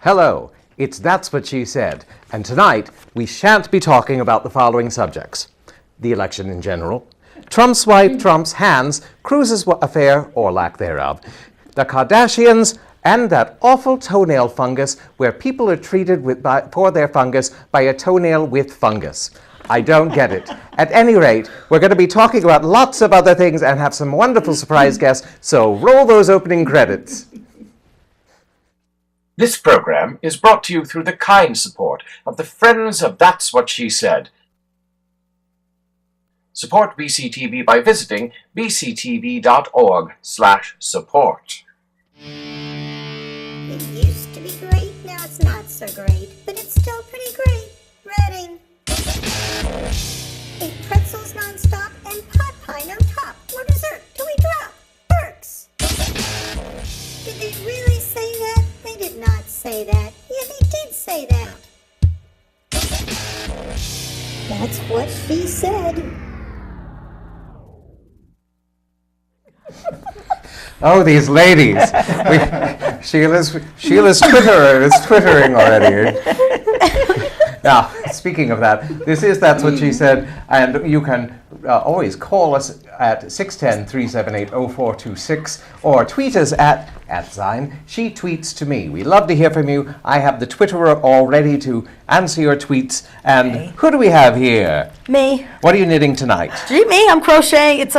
Hello, it's That's What She Said, and tonight we shan't be talking about the following subjects: the election in general, Trump's wife, Trump's hands, Cruz's affair or lack thereof, the Kardashians, and that awful toenail fungus where people are treated for their fungus by a toenail with fungus. I don't get it. At any rate, we're going to be talking about lots of other things and have some wonderful surprise guests, so roll those opening credits. This program is brought to you through the kind support of the Friends of That's What She Said. Support BCTV by visiting bctv.org/support. It used to be great, now it's not so great, but it's still pretty great. Reading. Ate pretzels non-stop and pot pie no top. More dessert till we drop. Berks. Did they really say that? They did not say that. Yeah, they did say that. That's what she said. Oh, these ladies. Sheila's Twitterer is twittering already. Now, speaking of that, this is That's What She Said, and you can always call us at 610-378-0426 or tweet us at @She Tweets to Me. We love to hear from you. I have the Twitterer all ready to answer your tweets. And who do we have here? Me. What are you knitting tonight? Gee, me, I'm crocheting. It's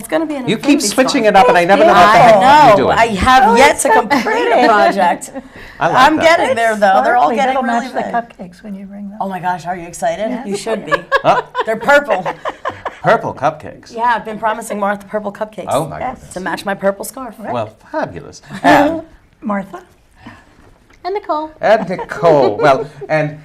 going to be an You keep infinity switching scarf. it up, and I never know what the heck you're doing. I have yet to complete a project. I'm getting there, though. They're all getting That'll really match the big. cupcakes when you bring them. Oh my gosh, are you excited? Yeah. You should be. Huh? They're purple. Purple cupcakes. Yeah, I've been promising Martha purple cupcakes. Oh my Yes. goodness. To match my purple scarf. Well, fabulous. And Martha? And Nicole. Well, and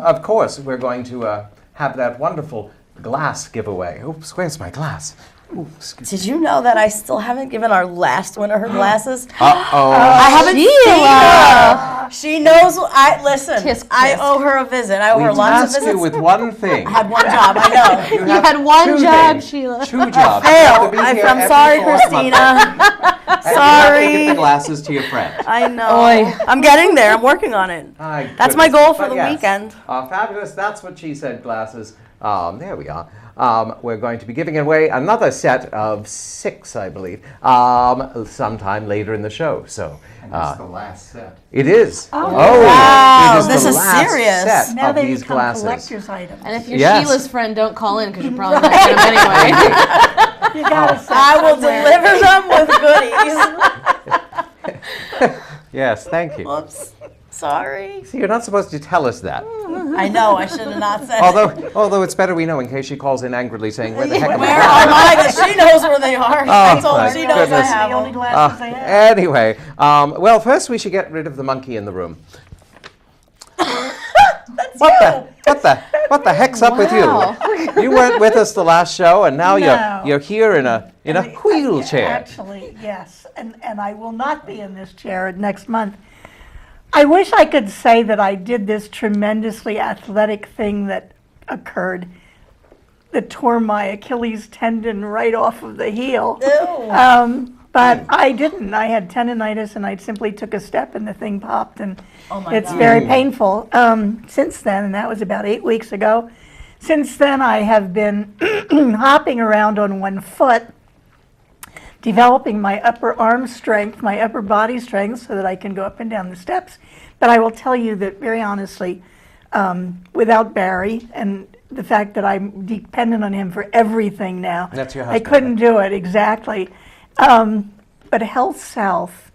of course, we're going to have that wonderful glass giveaway. Oops, where's my glass? Ooh, excuse me. Did you know that I still haven't given our last winner her glasses? Uh-oh. I haven't Sheila. seen her. She knows. Listen. Tisk, I tisk. owe her a visit. I owe We her lots of tasked visits. you with one thing. I had one job. I know. You You had one two job, things. Sheila. 2 jobs. Fail. You have to be here I'm every sorry, 4th month. Christina. And you have to Sorry. give the glasses to your friend. I know. I'm getting there. I'm working on it. My That's my goodness. goal for But the yes, weekend. Fabulous. That's What She Said glasses. There we are. We're going to be giving away another set of 6, I believe, sometime later in the show. So It's the last set. it is. Oh, wow. It is This the is last serious. set Now of they these become glasses. collector's items. And if you're Yes. Sheila's friend, don't call in because you're probably not going to get them anyway. You gotta sit I will somewhere. deliver them with goodies. Yes, thank you. Oops. Sorry. See, you're not supposed to tell us that. I know. I should have not said. Although it's better we know in case she calls in angrily saying, "Where the heck am Where I?" are mine? 'Cause she knows where they are. I told my her she knows I goodness. have The only them. glasses I have. Anyway, well, first we should get rid of the monkey in the room. What the heck's up with Wow. you? You weren't with us the last show, and now No. you're here in a wheelchair. Actually, yes. And I will not be in this chair next month. I wish I could say that I did this tremendously athletic thing that occurred that tore my Achilles tendon right off of the heel. Ew. But I didn't. I had tendonitis, and I simply took a step, and the thing popped, and Oh my it's God. very painful. Since then, and that was about 8 weeks ago, since then I have been hopping around on one foot, developing my upper arm strength, my upper body strength, so that I can go up and down the steps. But I will tell you that, very honestly, without Barry and the fact that I'm dependent on him for everything now, That's your I husband, couldn't do it, exactly. But Health South,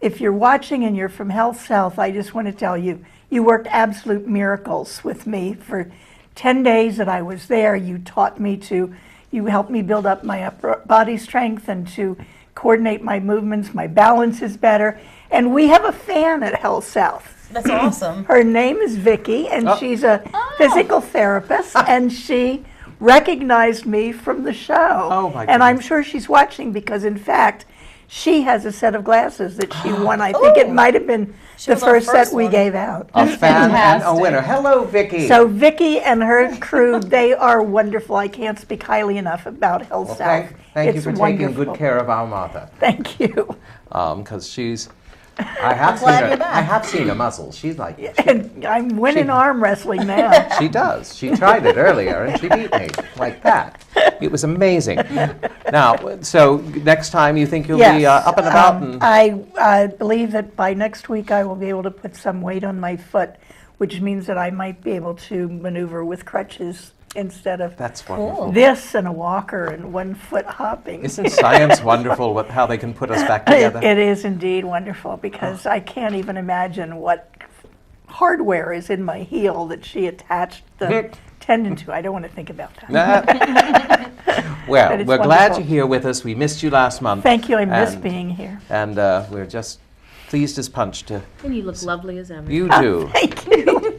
if you're watching and you're from Health South, I just want to tell you, you worked absolute miracles with me for 10 days that I was there. You helped me build up my upper body strength and to coordinate my movements. My balance is better. And we have a fan at Health South. That's awesome. Her name is Vicky, and she's a physical therapist, and she recognized me from the show. Oh, my And I'm goodness. sure she's watching because, in fact, she has a set of glasses that she won. I think it might have been the was our first set first we one. gave out. A fan and a Fantastic. winner. Hello, Vicky. So Vicky and her crew, they are wonderful. I can't speak highly enough about Health Well, South. thank you It's for taking wonderful. good care of our Martha, Thank you. because she's I have seen glad her. you're back. I have seen her muscles. She's like, And I'm winning arm wrestling now. she does. She tried it earlier and she beat me like that. It was amazing. Now, so next time you think you'll be up and about? And I believe that by next week I will be able to put some weight on my foot, which means that I might be able to maneuver with crutches instead of that's wonderful. this and a walker and 1 foot hopping. Isn't science wonderful? How they can put us back together? It is indeed wonderful because I can't even imagine what hardware is in my heel that she attached the tendon to. I don't want to think about that. Well, But it's we're glad wonderful. you're here with us. We missed you last month. Thank you. I miss And- being here. And we're just pleased as punch to. And you look lovely as ever. You do. Thank you.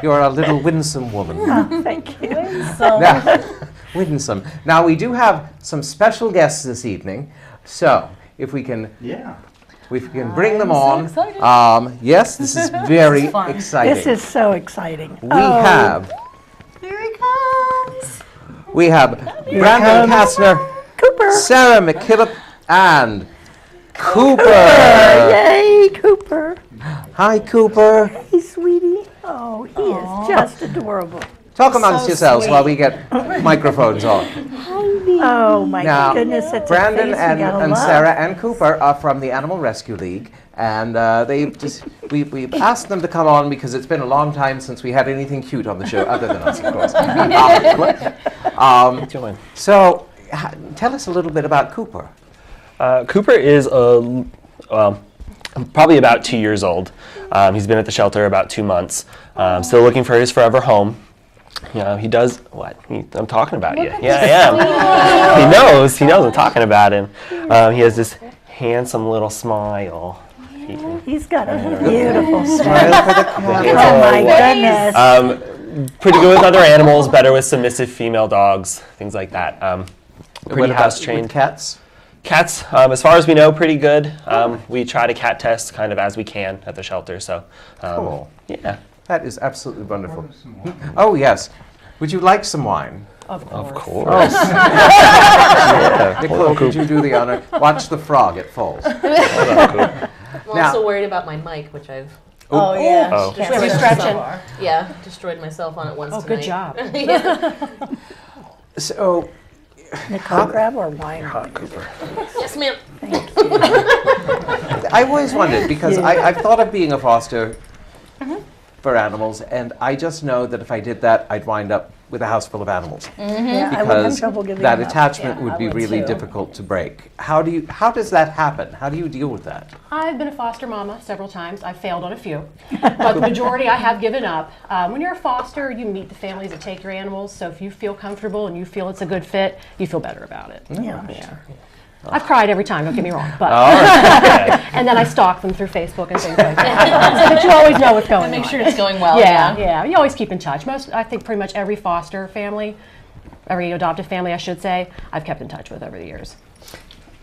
You're a little winsome woman. Thank you. Now, winsome. Now, we do have some special guests this evening. So, if we can. We can bring them on. excited. Yes, this is very fun. exciting. This is so exciting. We have. Here he comes. We have Brandon Castner, Cooper. Sarah McKillip, and Cooper. Yay, Cooper. Hi, Cooper. Hey, sweetie. Oh, he is just adorable. Talk amongst yourselves while we get microphones on. Oh, my Now, goodness. It's Brandon a face and, we gotta and love. Sarah and Cooper are from the Animal Rescue League, and we've asked them to come on because it's been a long time since we had anything cute on the show, other than us, of course. So, tell us a little bit about Cooper. Cooper is probably about 2 years old. He's been at the shelter about 2 months. Still looking for his forever home. You know, he does what? I'm talking about you. Yeah, I am. He knows I'm talking about him. He has this handsome little smile. He's got a beautiful Smile smile. for the camera. Oh, my goodness. Pretty good with other animals, better with submissive female dogs, things like that. What Pretty about house trained. with cats? Cats, as far as we know, pretty good. We try to cat test kind of as we can at the shelter. So, Cool. yeah. That is absolutely wonderful. Oh, yes. Would you like some wine? Of course. Nicole, could you do the honor? Watch the frog, it falls. I'm Now- also worried about my mic, which I've Oh, yeah. Oh. destroyed Stretching. myself. Yeah, destroyed myself on it once Oh, tonight. good job. Yeah. So, Nicole, grab our wine. Yes, ma'am. I always wondered, because I've thought of being a foster for animals, and I just know that if I did that, I'd wind up with a house full of animals. Yeah, I would have Because trouble giving that them up. attachment Yeah, would I be would really too. difficult to break. How does that happen? How do you deal with that? I've been a foster mama several times. I've failed on a few, but the majority I have given up. When you're a foster, you meet the families that take your animals, so if you feel comfortable and you feel it's a good fit, you feel better about it. Yeah. I've cried every time, don't get me wrong, but Oh, and then I stalk them through Facebook and things like that. But you always know what's going on. Make sure it's going well. Yeah. You always keep in touch. I think pretty much every foster family, every adopted family, I should say, I've kept in touch with over the years.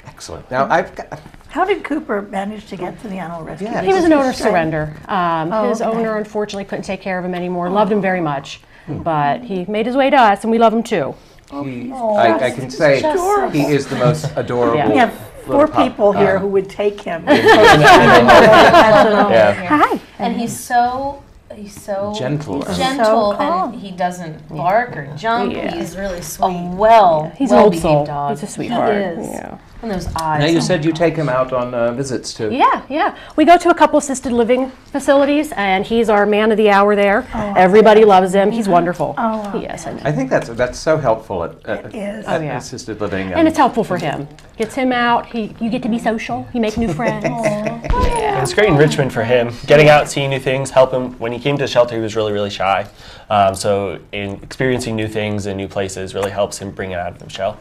Excellent. Now, I've got, How did Cooper manage to get to the animal rescue? Yeah. He was an owner Strange. surrender. His okay. owner unfortunately couldn't take care of him anymore. Loved him very much, but he made his way to us, and we love him too. I can say he is the most adorable. Yeah. We have four little pup. people here who would take him. yeah. Hi. And he's so Gentle. gentle, So calm. and he doesn't bark or jump. Yeah. He's really sweet. He's He's an old soul. well-behaved dog. He's a sweetheart. He is. Yeah. And those eyes. Now, you oh said my you God. take him out on visits to. Yeah. We go to a couple assisted living facilities, and he's our man of the hour there. Everybody loves him. He's wonderful. Oh, wow. Yes, I know. I think that's so helpful at is. Oh, yeah. assisted living. And it's helpful for him. Gets him out. You get to be social. You make new friends. It's great enrichment for him. Getting out, seeing new things, help him. When he came to the shelter, he was really, really shy. So in experiencing new things and new places really helps him bring it out of the shell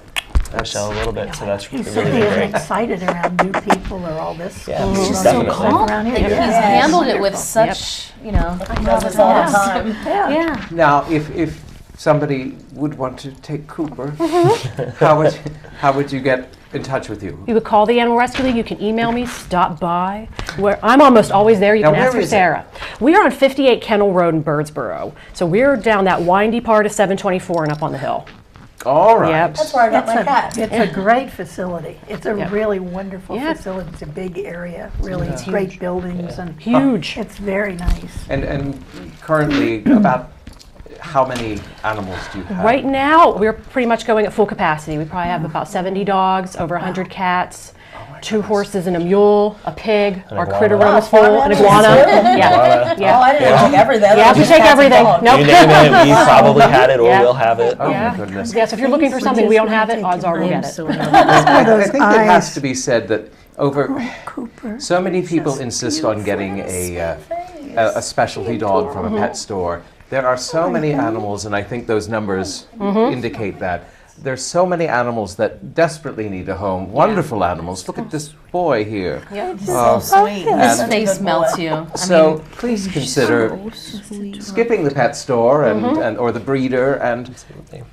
a little bit. So that's He really, certainly really isn't great. excited around new people or all this. Yeah, He's he's so definitely. calm around here. Like, Yeah. he's handled it with Wonderful. such, he does it all the time. Yeah. Now, if somebody would want to take Cooper, how would you get in touch with you? You would call the Animal Rescue League. You can email me, stop by. I'm almost always there. You Now, can where ask for is it? Sarah. We are on 58 Kennel Road in Birdsboro. So we're down that windy part of 724 and up on the hill. All right. Yep. That's where I got my cat. It's a great facility. It's a Yep. really wonderful Yeah. facility. It's a big area, really great buildings and Huge. it's very nice. And currently, about how many animals do you have? Right now, we're pretty much going at full capacity. We probably have about 70 dogs, over 100 cats, 2 horses and a mule, a pig. Our critter room is full, an iguana. Yeah. Oh, I didn't take everything. Yeah, we take everything. Nope. You name it, we probably had it or Yeah. will have it. Oh Yeah. my goodness. Yes, if you're looking for something we don't have it, odds are we'll get it. I those think it has eyes. to be said that over Cooper. so many people insist on getting a specialty dog from a pet store. There are so many animals, and I think those numbers indicate that. There's so many animals that desperately need a home. Wonderful animals. Look at this boy here. So sweet. His And- face melts you. So please consider skipping the pet store and or the breeder and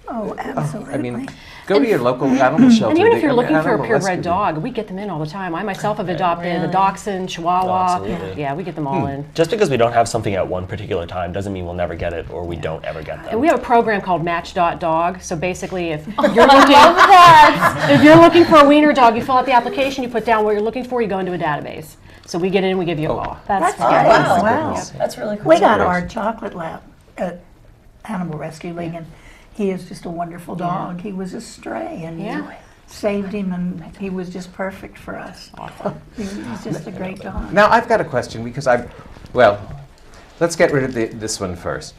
Oh, absolutely. I mean, go to your local animal shelter. And even if They- you're looking for a animal purebred rescue. dog, we get them in all the time. I myself have adopted a dachshund, Chihuahua. Absolutely. Yeah, we get them all in. Just because we don't have something at one particular time doesn't mean we'll never get it or we don't ever get them. And we have a program called Match.dog. So basically, if you're looking, if you're looking for a wiener dog, you fill out the application, you put down what you're looking for, you go into a database. So we get in, we give you a call. That's Oh, nice. wow. Wow. That's really cool. We got our chocolate lab at Animal Rescue League, and he is just a wonderful dog. He was a stray, and Yeah. you saved him, and he was just perfect for us. He's just a great dog. Now I've got a question because well, let's get rid of this one first.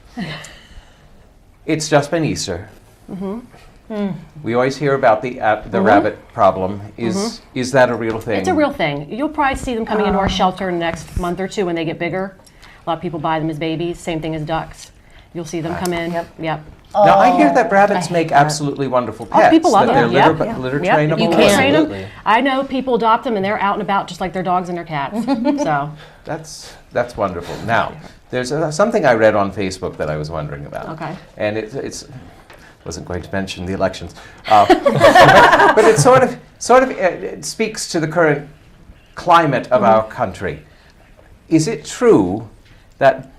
It's just been Easter. We always hear about the rabbit problem. Is that a real thing? It's a real thing. You'll probably see them coming into our shelter in the next month or two when they get bigger. A lot of people buy them as babies. Same thing as ducks. You'll see them come in. Yep. Now I hear that rabbits make absolutely wonderful pets. people love that them. they're Yep. litter Yep. trainable. You can. can train them. Absolutely. I know people adopt them and they're out and about just like their dogs and their cats. So That's wonderful. Now there's something I read on Facebook that I was wondering about. Okay. And it's wasn't going to mention the elections, but it sort of it speaks to the current climate of our country. Is it true that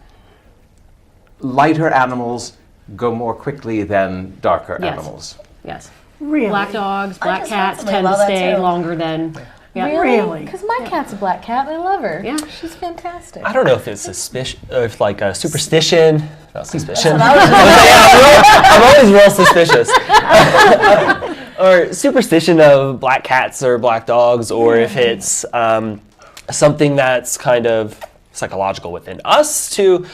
lighter animals go more quickly than darker Yes. animals? yes, Really? black dogs, black just cats read something tend to about that stay too. longer than. Yeah. Really? Because my cat's a black cat and I love her. Yeah. She's fantastic. I don't know if it's suspicion, if like a superstition. Not suspicion. That's what I was I'm always real suspicious. Or superstition of black cats or black dogs, or if it's something that's kind of psychological within us to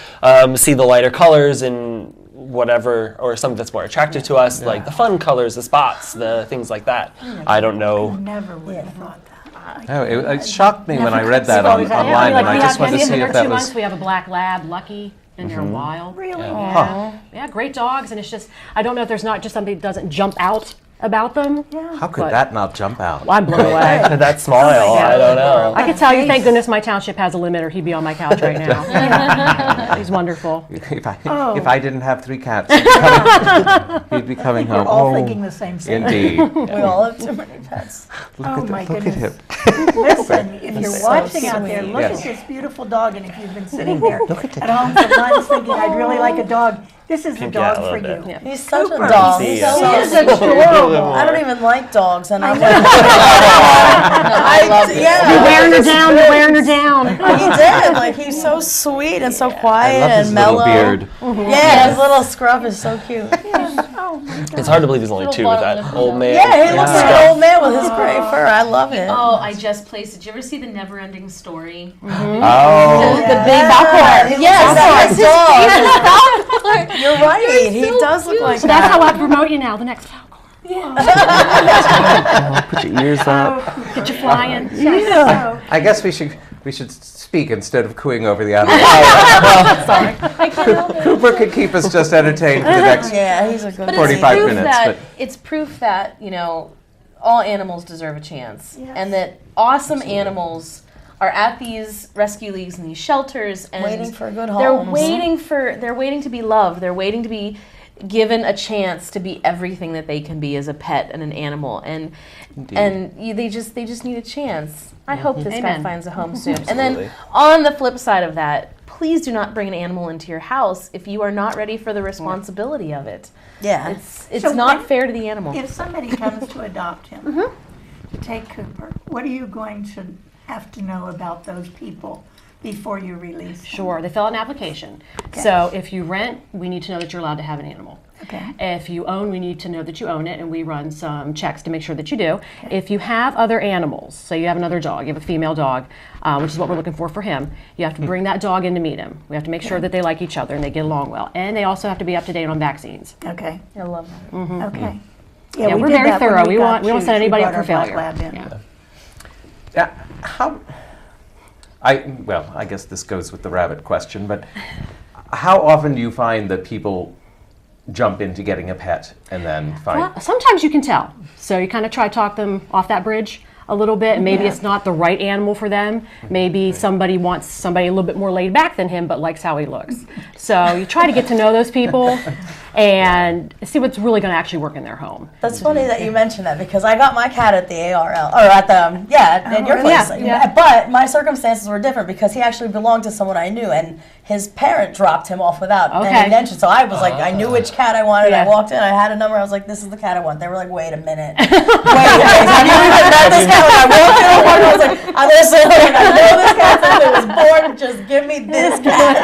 see the lighter colors and whatever, or something that's more attractive to us, like the fun colors, the spots, the things like that. I don't know. Never would have thought that. Oh, it shocked me when I read that Yeah, online, like and I we just have, wanted to in see the if next that 2 was. months we have a black lab, Lucky, and they're wild. Really? Yeah, great dogs, and it's just I don't know if there's not just something that doesn't jump out about them. How could But- that not jump out? Well, I'm blown away. That smile, I don't know. I could tell you, thank goodness my township has a limiter. He'd be on my couch right now. He's wonderful. If I didn't have 3 cats, he'd be coming home. We're all Oh, thinking the same thing. indeed. We all have too many pets. Oh my Look at him. goodness. Listen, if you're so watching out there, sweet. look Yes. at this beautiful dog, and if you've been sitting there at home for months thinking, I'd really like a dog, this is the Peek out dog a for little you. bit. He's such a Cooper. dog. See He's ya. so He is sweet. adorable. I don't even like dogs, and I'm I love it. yeah. You're wearing her down. You're wearing her down. He did. Like he's so sweet and so I quiet love his and little mellow. beard. Yeah, his little scruff is so cute. Oh my God. It's hard to believe there's only Little 2 with bottom that lip old though. man. Yeah, he looks like an old man with his gray fur. I love it. Oh, I just placed. Did you ever see the Never-Ending Story? Oh, The big Valcourt. Yes, that's his dog. You're right. He does look like So that's that. how I promote you now. The next Valcourt. Put your ears up. Get you flying. I guess we should speak instead of cooing over the animal. I can't help it. Cooper could keep us just entertained for the next. Yeah, he's a good But 45 it's proof minutes, that but- it's proof that all animals deserve a chance, and that awesome animals are at these rescue leagues and these shelters, and Waiting for a good They're home. waiting to be loved. They're waiting to be given a chance to be everything that they can be as a pet and an animal, and they just need a chance. I hope this guy finds a home soon. And then on the flip side of that, please do not bring an animal into your house if you are not ready for the responsibility of it. Yeah. It's not fair to the animal. If somebody comes to adopt him, to take Cooper, what are you going to have to know about those people before you release him? Sure, they fill out an application. So if you rent, we need to know that you're allowed to have an animal. Okay. If you own, we need to know that you own it, and we run some checks to make sure that you do. If you have other animals, so you have another dog, you have a female dog, which is what we're looking for him, you have to bring that dog in to meet him. We have to make sure that they like each other and they get along well. And they also have to be up to date on vaccines. Okay. I love that. Okay. Yeah, we we're did very that when thorough. We got don't Chooch. send anybody We up for brought our failure. black lab in. Yeah. I guess this goes with the rabbit question, but how often do you find that people jump into getting a pet and then find... Well, sometimes you can tell. So you kind of try to talk them off that bridge a little bit, and maybe it's not the right animal for them. Maybe somebody wants somebody a little bit more laid back than him, but likes how he looks. So you try to get to know those people and see what's really going to actually work in their home. That's funny that you mentioned that, because I got my cat at the ARL, or at the, in your place. Yeah. But my circumstances were different because he actually belonged to someone I knew, and his parent dropped him off without any mention. So I was like, I knew which cat I wanted. I walked in, I had a number, I was like, this is the cat I want. They were like, wait a minute. Wait, have you even met this cat? When I walked in, I was like, I know this cat since it was born, just give me this cat.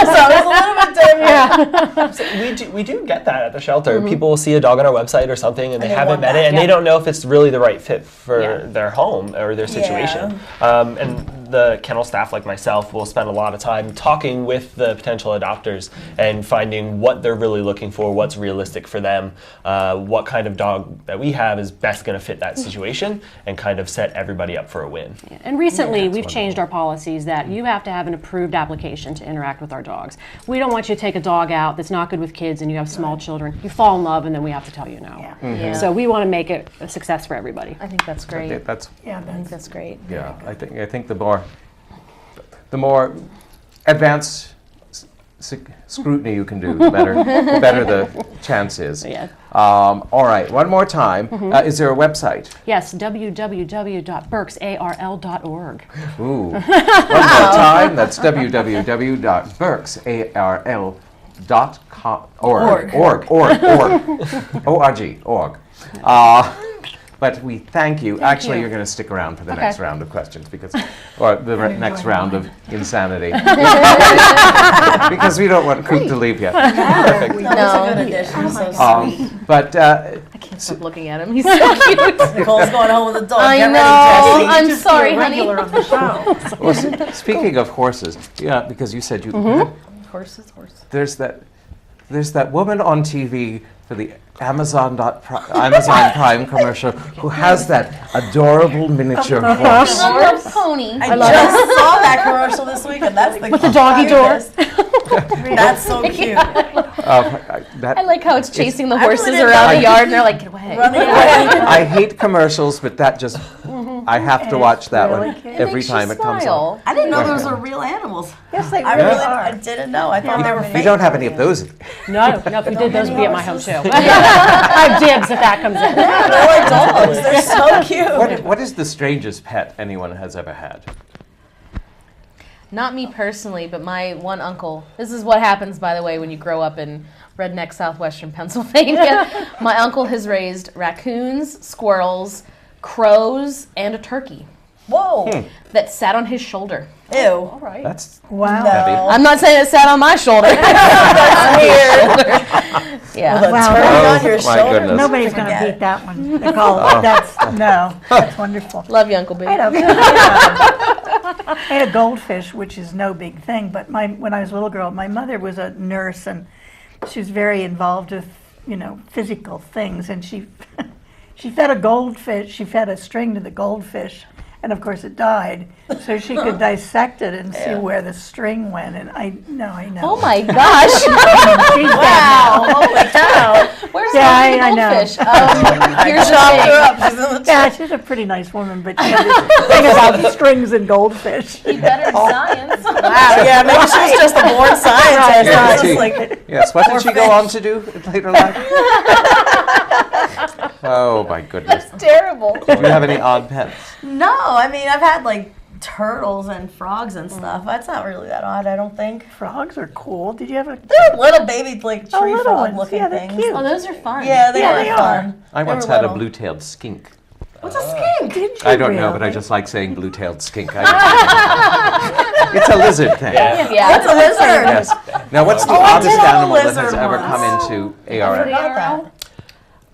So it was a little bit different. So we do get that at the shelter. People will see a dog on our website or something, and they haven't met it, and they don't know if it's really the right fit for their home or their situation. And the kennel staff, like myself, will spend a lot of time talking with the potential adopters and finding what they're really looking for, what's realistic for them, what kind of dog that we have is best going to fit that situation, and kind of set everybody up for a win. And recently, we've changed our policies that you have to have an approved application to interact with our dogs. We don't want you to take a dog out that's not good with kids and you have small children. You fall in love and then we have to tell you no. So we want to make it a success for everybody. I think that's great. I think that's great. Yeah, I think the more advanced scrutiny you can do, the better the chance is. Yeah. All right, one more time. Is there a website? Yes, www.berksarl.org. Ooh. One more time. That's www.berksarl.org. But we thank you. Actually, you're going to stick around for the next round of questions or the next round of insanity. Because we don't want Coop to leave yet. Perfect. That was a good addition. So sweet. But I can't stop looking at him. He's so cute. Nicole's going home with a dog. I Get know. ready, Jesse. I'm sorry, honey. On the show. well, speaking of horses, because you said you Horses. there's that woman on TV for the Amazon Prime commercial who has that adorable miniature horse. I love pony. I just saw that commercial this week, and that's the With the doggy door. That's so cute. I like how it's chasing the I really horses didn't around know the you yard, and they're like, get away. Running away. I hate commercials, but that just I have to watch that really one cute. every Makes you time it comes on. smile. I didn't know those were real animals. Yes, they I really really are. I didn't know. I thought they were We fake. don't have any of those. No, if we did, those would be at my home too. I have dibs if that comes in. They're like dogs. They're so cute. What is the strangest pet anyone has ever had? Not me personally, but my one uncle. This is what happens, by the way, when you grow up in redneck southwestern Pennsylvania. My uncle has raised raccoons, squirrels, crows, and a turkey Whoa. that sat on his shoulder. Ew. All right. That's Wow. heavy. I'm not saying it sat on my shoulder. That's weird. Yeah. Wow. Turning on your my shoulder. goodness. Nobody's going to Forget beat it. that one, Nicole. That's wonderful. Love you, Uncle B. I had a goldfish, which is no big thing, but when I was a little girl, my mother was a nurse, and she was very involved with, physical things, and she fed a goldfish, she fed a string to the goldfish, And of course it died, so she could dissect it and see where the string went, and I know. Oh my gosh! She's Wow! Holy cow! Where's the I know. goldfish? Here's the thing. Yeah, she's a pretty nice woman, but she had this thing about strings and goldfish. Be better in science. Wow, yeah, maybe she was just a born scientist. Yeah, It's see. just like, Yes, what did she go on to do in later life? Oh my goodness. Terrible. Do you have any odd pets? no, I mean, I've had like turtles and frogs and stuff. That's not really that odd, I don't think. Frogs are cool. Did you have a? They're little baby, like tree little frog ones. looking Yeah, they're things. cute. Oh, those are fun. Yeah, they Yeah, were they fun. I They once were had a little. blue-tailed skink. What's a skink? Did you I don't know, but I really? just like saying blue-tailed skink. It's a lizard thing. Yeah. It's a lizard. Yes. Now, what's the Oh, I oddest did have a animal that has lizard ever once. come into ARM?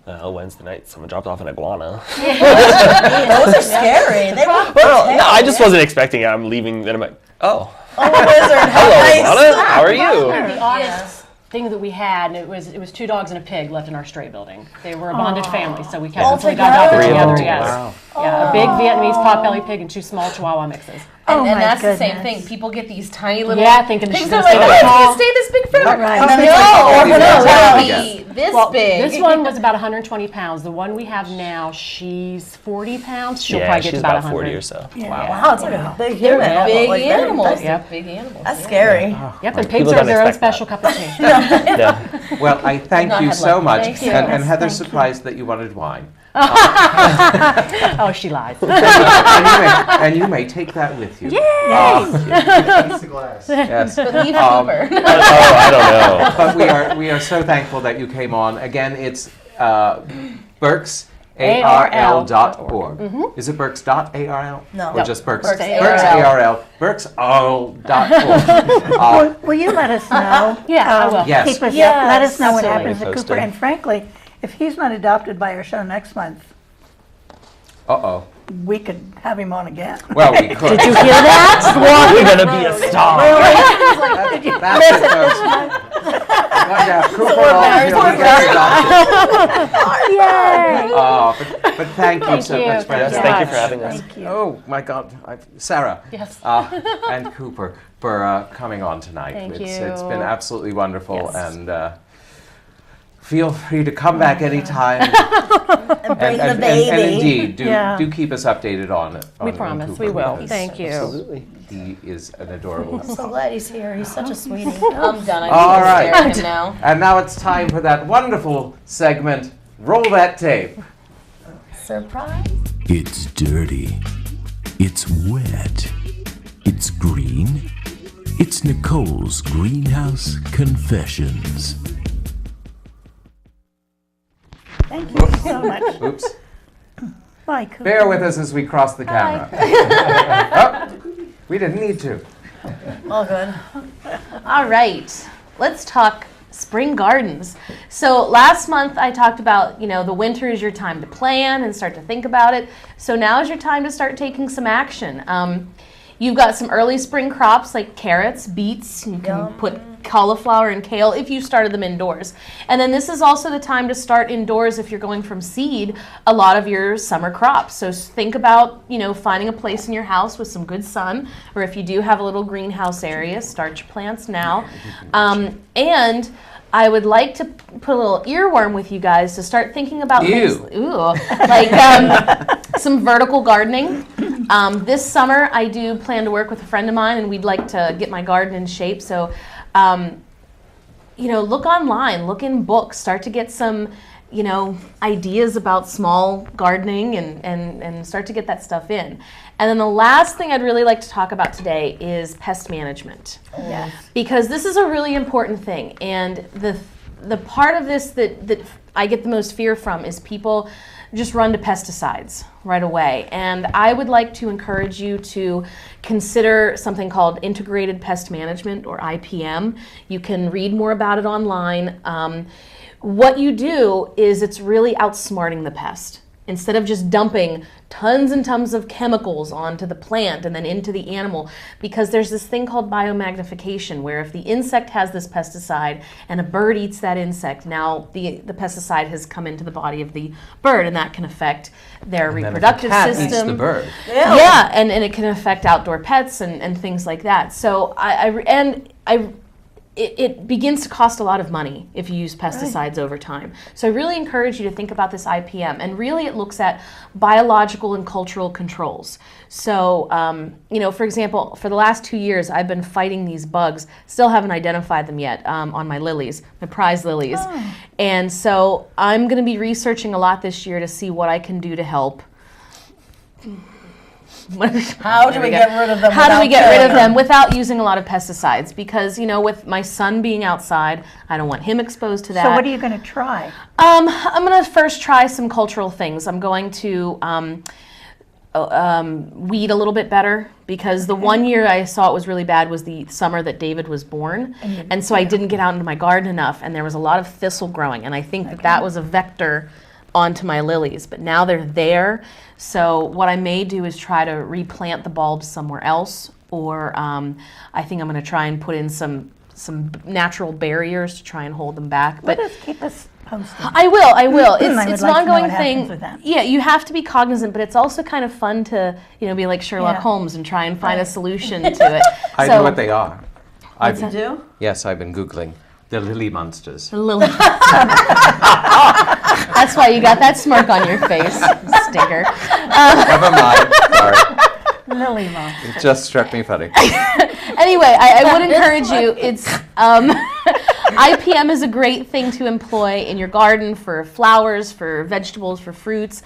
About Wednesday night, someone dropped off an iguana. that. Those are scary. They were Well, no, I just wasn't expecting it. I'm leaving, and I'm like, oh, a lizard. How hello, nice. iguana. How are you? The oddest thing that we had, and it was 2 dogs and a pig left in our stray building. They were a bonded family, so we kept them until we got adopted Three together. of them. Yes. Wow. Yeah, a big Vietnamese potbelly pig and 2 small Chihuahua mixes. And, my that's the same goodness. thing. People get these tiny little Yeah, thinking things. she's They're gonna like, stay oh, it's that gonna tall. stay this big forever. Right. And then Oh, no, yeah. it's Yeah. gonna be this Well, big. this one was about 120 pounds. The one we have now, she's 40 pounds. She'll probably get she's to about about 40 100. or so. Wow, it's like a big They're human. big Like, they're animals. big. Yep. Big animals. That's scary. Yep, and pigs People are don't their own expect special cup of tea. Yeah. Well, I thank not you had so luck. much. Thank you. And Heather's surprised that you wanted wine. Oh, she lies. And you may take that with you. Yes. But leave Um, Cooper. Oh, I don't know. But we are so thankful that you came on. Again, it's Berks. ARL.org. Is it Berks.ARL? No. Or No. just Berks? Berks Berks ARL. Berks.org. Will you let us know? Yeah, I will. Yes. Keep us Yes, let us know what absolutely. happens to Posted. Cooper. And frankly, if he's not adopted by our show next month, Uh-oh. we could have him on again. Well, we could. Did you hear that? You're going to be a star. That's it, folks. Cooper on until he gets adopted. But thank you so you. much, Brenda. Yes, thank you for having us. Thank you. Oh my God, Sarah. Yes. And Cooper for coming on tonight. Thank It's you. been absolutely wonderful, Yes. and feel free to come back anytime. And bring the and baby. indeed, Yeah. do keep us updated on it. We promise, we will. because Thank you. Absolutely. He is an adorable. I'm so glad he's here. He's such a sweetie. I'm done. I All can right. stare at him now. And now it's time for that wonderful segment. Roll that tape. Surprise. It's dirty. It's wet. It's green. It's Nicole's Greenhouse Confessions. Thank you so much. Oops. Bye, Cooper. Bear with us as we cross the camera. Oh, we didn't need to. All good. All right, let's talk spring gardens. So last month I talked about, the winter is your time to plan and start to think about it. So now is your time to start taking some action. You've got some early spring crops like carrots, beets, you can put cauliflower and kale if you started them indoors. And then this is also the time to start indoors if you're going from seed a lot of your summer crops. So think about, finding a place in your house with some good sun, or if you do have a little greenhouse area, start your plants now. And I would like to put a little earworm with you guys to start thinking about things, like some vertical gardening. This summer I do plan to work with a friend of mine, and we'd like to get my garden in shape. So look online, look in books, start to get some, ideas about small gardening and start to get that stuff in. And then the last thing I'd really like to talk about today is pest management. Yes. Because this is a really important thing. And the part of this that I get the most fear from is people just run to pesticides right away. And I would like to encourage you to consider something called integrated pest management, or IPM. You can read more about it online. What you do is it's really outsmarting the pest instead of just dumping tons and tons of chemicals onto the plant and then into the animal, because there's this thing called biomagnification, where if the insect has this pesticide and a bird eats that insect, now the pesticide has come into the body of the bird, and that can affect their reproductive system. Eats the bird. Yeah, and it can affect outdoor pets and things like that. So it begins to cost a lot of money if you use pesticides over time. So I really encourage you to think about this IPM, and really it looks at biological and cultural controls. So, for example, for the last 2 years, I've been fighting these bugs, still haven't identified them yet on my lilies, my prize lilies. Oh. And so I'm going to be researching a lot this year to see what I can do to help. How do we get rid of them? How do we get rid of them without using a lot of pesticides? Because, with my son being outside, I don't want him exposed to that. So what are you going to try? I'm going to first try some cultural things. I'm going to weed a little bit better, because the one year I saw it was really bad was the summer that David was born. And so I didn't get out into my garden enough, and there was a lot of thistle growing. And I think that was a vector onto my lilies, but now they're there. So what I may do is try to replant the bulbs somewhere else, or I think I'm going to try and put in some natural barriers to try and hold them back. But keep us posted. I will. It's an ongoing thing. thing. Yeah, you have to be cognizant, but it's also kind of fun to be like Sherlock Holmes and try and find a solution to it. I know what they are. What you do? Yes, I've been Googling. The lily monsters. The lily. That's why you got that smirk on your face, stinker. Never mind. Sorry. Lily monsters. It just struck me funny. Anyway, I would encourage you. It's IPM is a great thing to employ in your garden for flowers, for vegetables, for fruits.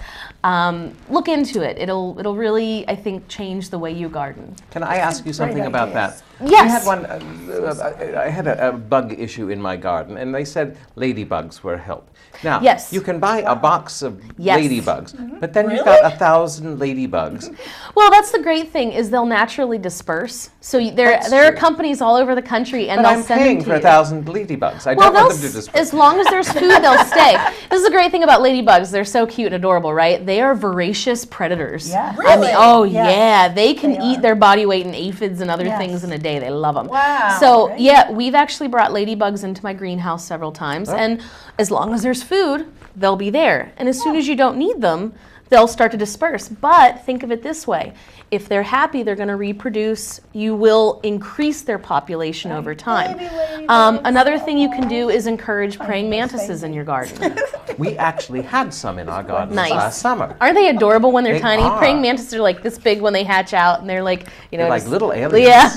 Look into it. It'll really, I think, change the way you garden. Can I ask you something about that? Yes. I had a bug issue in my garden, and they said ladybugs were a help. Now, yes. You can buy a box of Yes. ladybugs, but then you've got 1,000 ladybugs. Well, that's the great thing, is they'll naturally disperse. So there are companies all over the country, and But they'll I'm send paying them to for you. 1,000 ladybugs. I don't want them to disperse. As long as there's food, they'll stay. This is the great thing about ladybugs. They're so cute and adorable, right? They are voracious predators. Yeah. Really? Yeah. They can eat their body weight in aphids and other things in a day. They love them. Wow. So, we've actually brought ladybugs into my greenhouse several times. And as long as there's food, they'll be there. And as soon as you don't need them, they'll start to disperse. But think of it this way. If they're happy, they're going to reproduce. You will increase their population over time. Another thing you can do is encourage praying mantises in your garden. We actually had some in our garden Nice. last summer. Aren't they adorable when they're They tiny? are. Praying mantises are like this big when they hatch out, and they're like, They're like just- little aliens. Yeah.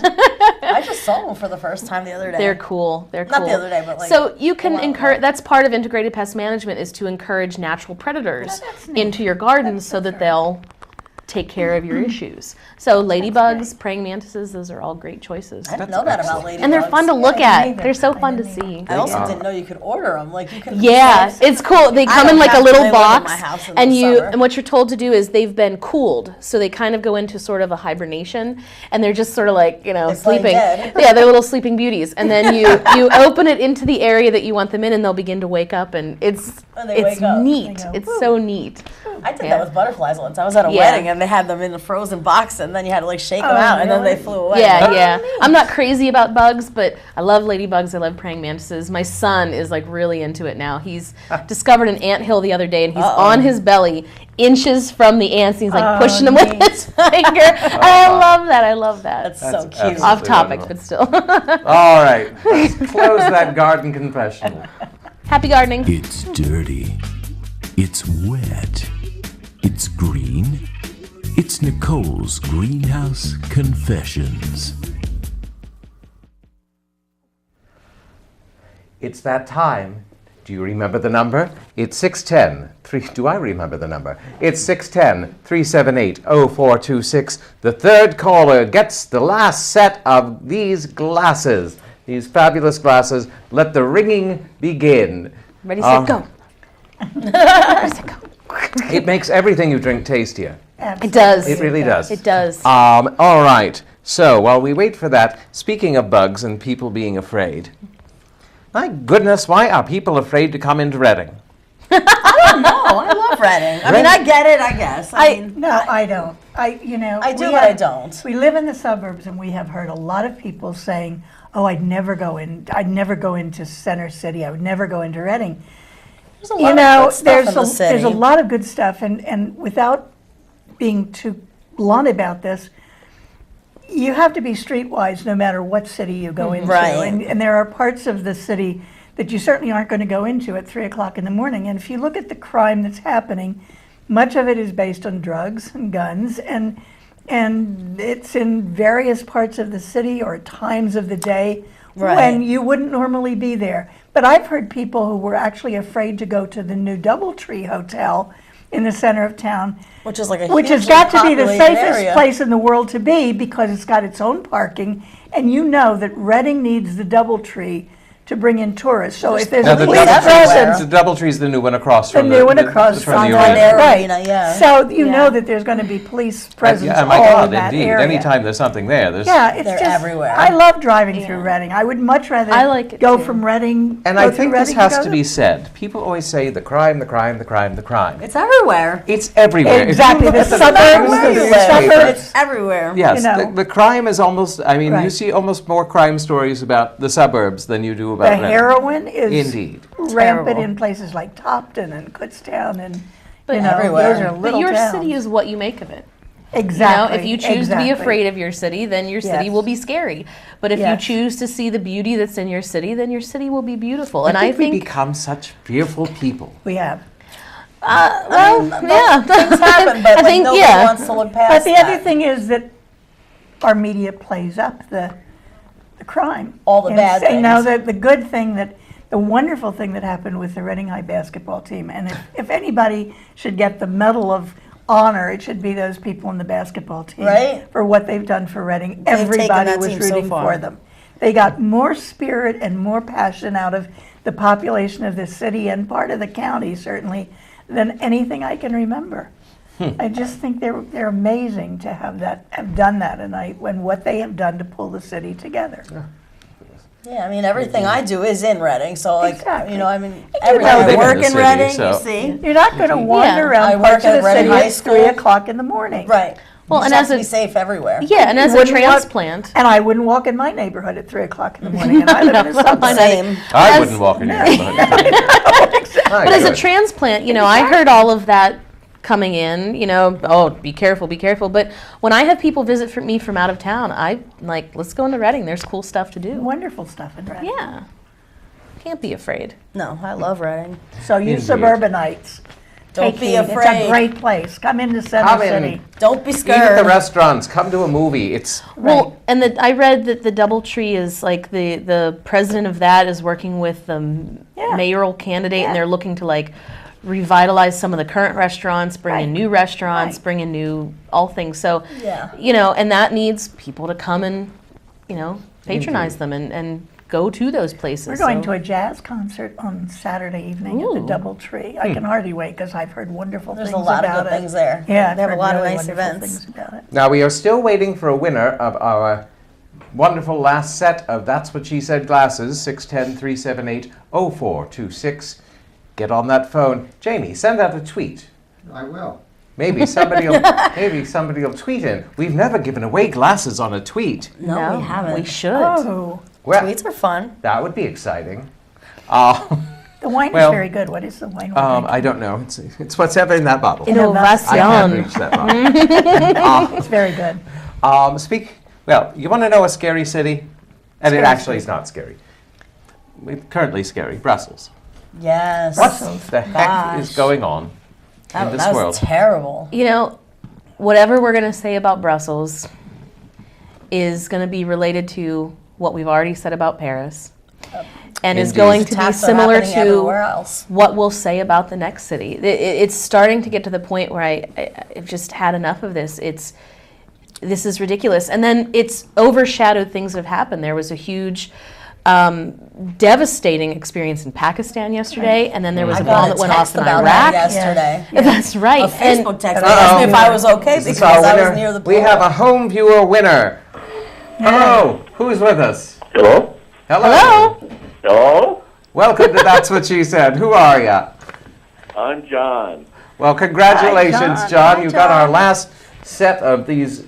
I just saw them for the first time the other day. They're cool. They're Not cool. the other day, but so you can a while encourage. ago. That's part of integrated pest management, is to encourage natural predators into your garden so that they'll take care of your issues. So ladybugs, praying mantises, those are all great choices. I didn't know that about ladybugs. And they're fun to look I at. didn't They're so either. fun to see. I also didn't know you could order them. Like you can. Yeah, it's cool. They come in like a little They live in box, my house in and the you summer. and what you're told to do is they've been cooled, so they kind of go into sort of a hibernation, and they're just sort of like play sleeping. dead. Yeah, they're little sleeping beauties, and then you open it into the area that you want them in, and they'll begin to wake up, and it's they wake up. neat. They go, It's so neat. I did Yeah. that with butterflies once. I was at a Yeah. wedding and they had them in a frozen box, and then you had to like shake them out, and then they flew away. Yeah. I'm not crazy about bugs, but I love ladybugs. I love praying mantises. My son is like really into it now. He's discovered an anthill the other day, and he's on his belly, inches from the ants, and he's like pushing them with his finger. I love that. I love that. That's so cute. Off topic, wonderful. but still. All right, let's close that garden confession. Happy gardening. It's dirty. It's wet. It's green. It's Nicole's Greenhouse Confessions. It's that time. Do you remember the number? It's 610. Do I remember the number? It's 610-378-0426. The third caller gets the last set of these glasses. These fabulous glasses. Let the ringing begin. Ready, set, go. It makes everything you drink tastier. It does. It really does. It does. All right. So while we wait for that, speaking of bugs and people being afraid, my goodness, why are people afraid to come into Reading? I love Reading. I mean, I get it, I guess. No, I don't. I do, but I don't. We live in the suburbs, and we have heard a lot of people saying, "Oh, I'd never go into Center City. I would never go into Reading." There's a lot of good stuff in the city. There's a lot of good stuff, and without being too blunt about this, you have to be streetwise no matter what city you go into. Right. And there are parts of the city that you certainly aren't going to go into at 3 o'clock in the morning. And if you look at the crime that's happening, much of it is based on drugs and guns, and it's in various parts of the city or times of the day when you wouldn't normally be there. But I've heard people who were actually afraid to go to the new DoubleTree Hotel in the center of town, which is like a which has hugely got to be the populated safest area. place in the world to be because it's got its own parking, and you know that Reading needs the DoubleTree to bring in tourists. So if there's Now, a the police presence, DoubleTree's the new one across the from new one across from from the that arena. area, yeah. So you know that there's going to be police presence Yeah, my all God, in that indeed. area. Anytime there's something there, there's. Yeah, it's They're just everywhere. I love driving through Reading. I would much rather I like it go too. from Reading. And go I through think this Reading has go to be said. People always say the crime, the crime, the crime, the crime. It's everywhere. It's everywhere. If you Exactly. look The at suburbs, news, the newspaper, suburbs. It's everywhere. Yes, you know. the crime is almost, I mean, you Right. see almost more crime stories about the suburbs than you do about The Reading. heroin is Indeed. rampant Terrible. in places like Topton and Kutztown and But you know, everywhere. those are But little your towns. city is what you make of it. Exactly. You know, if you choose to be exactly. afraid of your city, then your city Yes. will be scary. But if you Yes. choose to see the beauty that's in your city, then your city will be beautiful. And I think we become such fearful people. We have. yeah, Things happen, but I think, nobody yeah. wants to look past But the that. other thing is that our media plays up the crime. All the And bad You know, things. the good thing the wonderful thing that happened with the Reading High basketball team, and if anybody should get the Medal of Honor, it should be those people in the basketball team. Right. For what they've done for Reading. They've taken Everybody that was team so rooting far. for them. They got more spirit and more passion out of the population of the city and part of the county, certainly, than anything I can remember. I just think they're amazing to have done that, and when what they have done to pull the city together. Yeah, I mean, everything I do is in Reading, so like, Exactly. you know, I mean, know, everything. they I work in the in city, Reading, so- you see. You're not going to wander I around work parts of at the Reading city High at School. 3 o'clock in the morning. Right. Well, You and just as have to a be safe everywhere. yeah, and as a Wouldn't walk- transplant, And I wouldn't walk in my neighborhood at 3 o'clock in the morning, and I live in a suburb. Same. I As- wouldn't walk in your neighborhood. but as a transplant, you know, I heard all of that coming in. You know, oh, be careful, be careful. But when I have people visit me from out of town, I'm like, let's go into Reading. There's cool stuff to do. Wonderful stuff in Reading. Yeah, can't be afraid. No, I love Reading. So you Indeed. suburbanites, Don't take be heed. It's a afraid. great place. Come into Center Come in. City. Don't be Eat at scared. the restaurants, come to a movie. It's Well, and I read that the DoubleTree is like the president of that is working with the Yeah. mayoral candidate, Yeah. and they're looking to like revitalize some of the current restaurants, bring in Right. new restaurants, Right. bring in new all things. So, Yeah. you know, and that needs people to come and, you know, patronize them and go to those places. We're going So- to a jazz concert on Saturday evening at the Ooh. DoubleTree. I can hardly wait because I've heard wonderful There's things a lot of about good it. things there. Yeah, They have a I've lot of heard really nice wonderful events. things about it. Now we are still waiting for a winner of our wonderful last set of That's What She Said glasses, 610-378-0426. Get on that phone. Jamie, send out a tweet. I will. Maybe somebody will tweet in. We've never given away glasses on a tweet. No, we haven't. We should. Oh, Well, Tweets are fun. that would be exciting. the wine Well, is very good. What is the wine? we're drinking? I don't know. It's whatever in that bottle. I can't Innovación. reach that bottle. It's very good. Well, you want to know a scary city? And it Scary actually is not scary. It's currently scary. Brussels. Yes. What the heck is Gosh. going on in this that was world? terrible. You know, whatever we're going to say about Brussels is going to be related to what we've already said about Paris, and is Indeed. going to be Attacks are similar happening to everywhere else. what we'll say about the next city. It's starting to get to the point where I've just had enough of this. This is ridiculous. And then it's overshadowed things that have happened. There was a huge, devastating experience in Pakistan yesterday, and then there was I a got bomb a that went text off in about Iraq. that yesterday. That's right. A Facebook And- text. They asked me if I was okay This is because our I was winner. near the We have a home viewer winner. Hello. Who's with us? Hello? Hello. Hello? Welcome to That's What She Said. Who are ya? I'm John. Well, congratulations, Hi, John. Hi, You've got our John. last set of this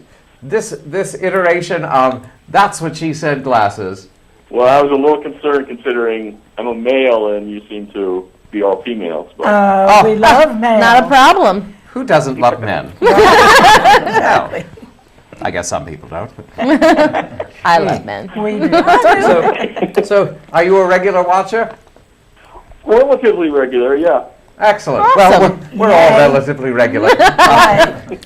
iteration of That's What She Said glasses. Well, I was a little concerned considering I'm a male and you seem to be all females. But We love men. Not a problem. Who doesn't love men? Exactly. I guess some people don't. I love men. We do. So, are you a regular watcher? relatively regular, yeah. Excellent. Well, we're all relatively regular. I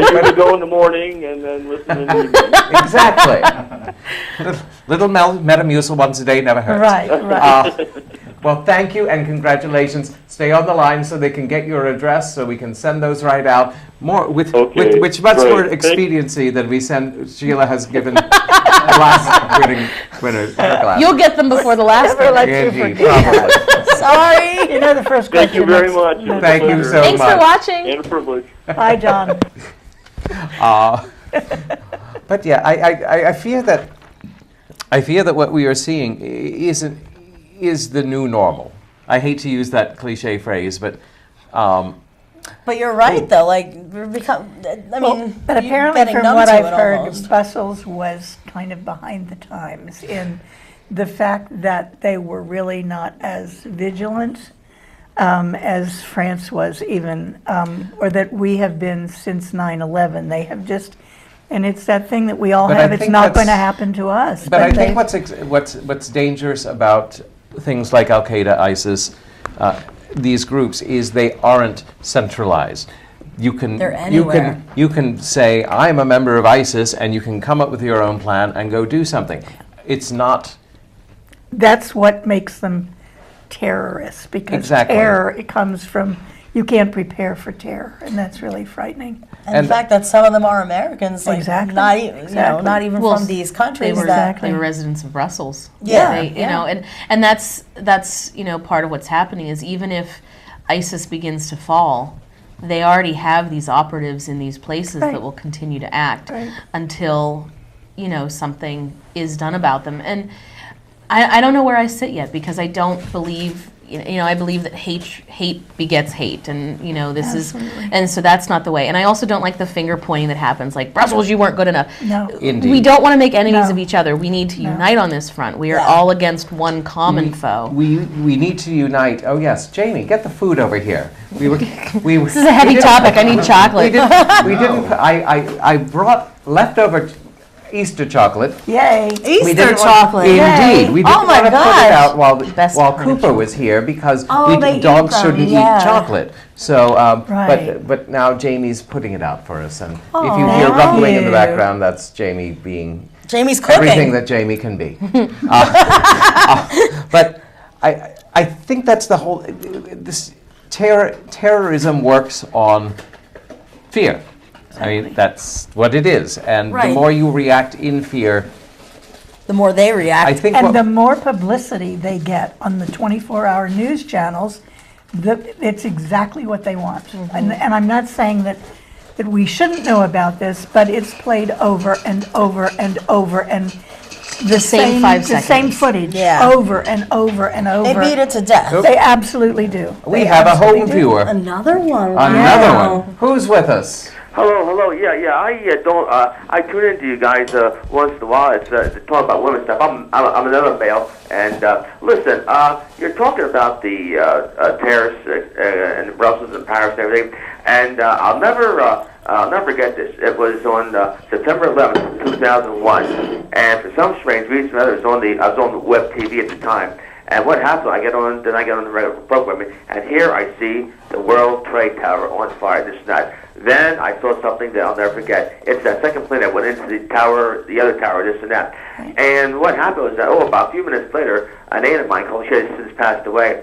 usually go in the morning and then listen in the evening. Exactly. Little Metamucil once a day never hurts. Right. Well, thank you and congratulations. Stay on the line so they can get your address so we can send those right out. More with much great. more expediency than we send. Sheila has given glass winners. You'll get them before the last Never one. let you Indeed, forget. probably. Sorry. You know the first Thank question. you very much. Thank you so Thanks much. for watching. And a privilege. Bye, John. But yeah, I fear that what we are seeing is the new normal. I hate to use that cliche phrase, but But you're right, though. Like, we're But apparently, getting from numb what to I've it heard, almost. Brussels was kind of behind the times in the fact that they were really not as vigilant as France was even, or that we have been since 9/11. They have just, and it's that thing that we all But I have. It's think not going to that's- happen to us. But I they- think what's dangerous about things like Al Qaeda, ISIS, these groups is they aren't centralized. You can They're anywhere. you can say I'm a member of ISIS, and you can come up with your own plan and go do something. It's not. That's what makes them terrorists, because Exactly. terror, it comes from, you can't prepare for terror, and that's really frightening. And And- the fact that some of them are Americans, like Exactly. not even, Exactly. not even Well, from these countries. They were, that they were residents of Brussels. Yeah, They, you know, and that's part of what's happening is even if ISIS begins to fall, they already have these operatives in these places Right. that will continue to act Right. until something is done about them. And I don't know where I sit yet, because I don't believe. I believe that hate begets hate, and this Absolutely. is, and so that's not the way. And I also don't like the finger pointing that happens, like Brussels, you weren't good enough. No. Indeed. We don't want to make enemies No. of each other. We need to No. unite on this front. We are Yeah. all against one common foe. We need to unite. Oh yes, Jamie, get the food over here. This is a heavy topic. I need chocolate. We didn't. I brought leftover Easter chocolate. Yay. We Easter didn't want- chocolate. Indeed, we didn't Oh my want to put it gosh. out Best while kind of Cooper was here because they eat dogs them, shouldn't yeah. eat chocolate. So, Right. but now Jamie's putting it out for us, and if you Aw. hear rumbling in the Thank you. background, that's Jamie being Jamie's cooking. everything that Jamie can be. But I think that's the whole. This terrorism works on fear. I mean, that's what it is. And the Right. more you react in fear, the more they react. I think And what- the more publicity they get on the 24-hour news channels, it's exactly what they want. And I'm not saying that we shouldn't know about this, but it's played over and over and over, and the same 5 the same seconds. footage Yeah. over and over and over. They beat it to death. They absolutely do. we They have a absolutely home do. viewer. Another one. Another Wow. one. Who's with us? Hello. Yeah. I tune into you guys once in a while. It's to talk about women's stuff. I'm another male, and listen. You're talking about the terrorists in Brussels and Paris and everything, and I'll never forget this. It was on September 11th, 2001, and for some strange reason, I was on web TV at the time. And what happened? I get on the regular programming, and here I see the World Trade Tower on fire. This and that. Then I saw something that I'll never forget. It's that second plane that went into the tower, the other tower, this and that. And what happened was that, about a few minutes later, an aunt of mine called. She has since passed away,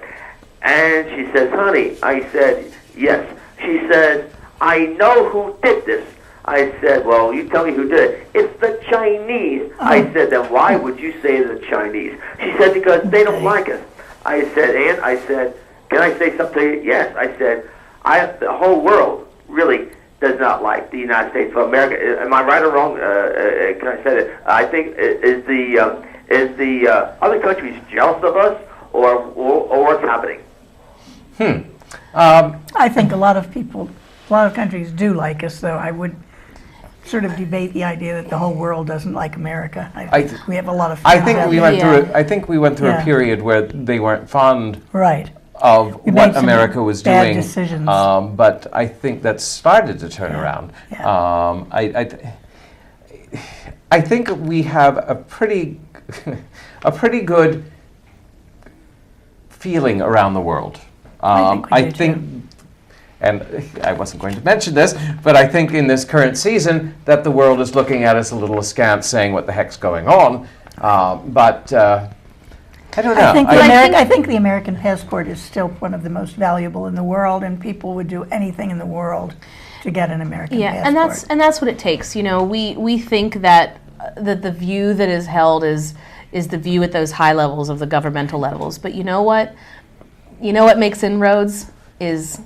and she says, "Honey," I said, "Yes." She says, "I know who did this." I said, "Well, you tell me who did it." "It's the Chinese." I said, "Then why would you say the Chinese?" She said, "Because they don't like us." I said, "Aunt," I said, "Can I say something to you?" "Yes." I said, the whole world really does not like the United States of America. Am I right or wrong? Can I say that? I think is the other countries jealous of us, or what's happening? I think a lot of countries do like us, though. I would sort of debate the idea that the whole world doesn't like America. I think we have a lot of I think we went through. I think we went through a period where they weren't fond of what America was doing. Decisions. But I think that started to turn around. Yeah. I think we have a pretty good feeling around the world. I think and I wasn't going to mention this, but I think in this current season that the world is looking at us a little askance, saying what the heck's going on. But I don't know. I think the American passport is still one of the most valuable in the world, and people would do anything in the world to get an American passport. and that's what it takes. You know, we think that the view that is held is the view at those high levels of the governmental levels. But you know what? You know what makes inroads is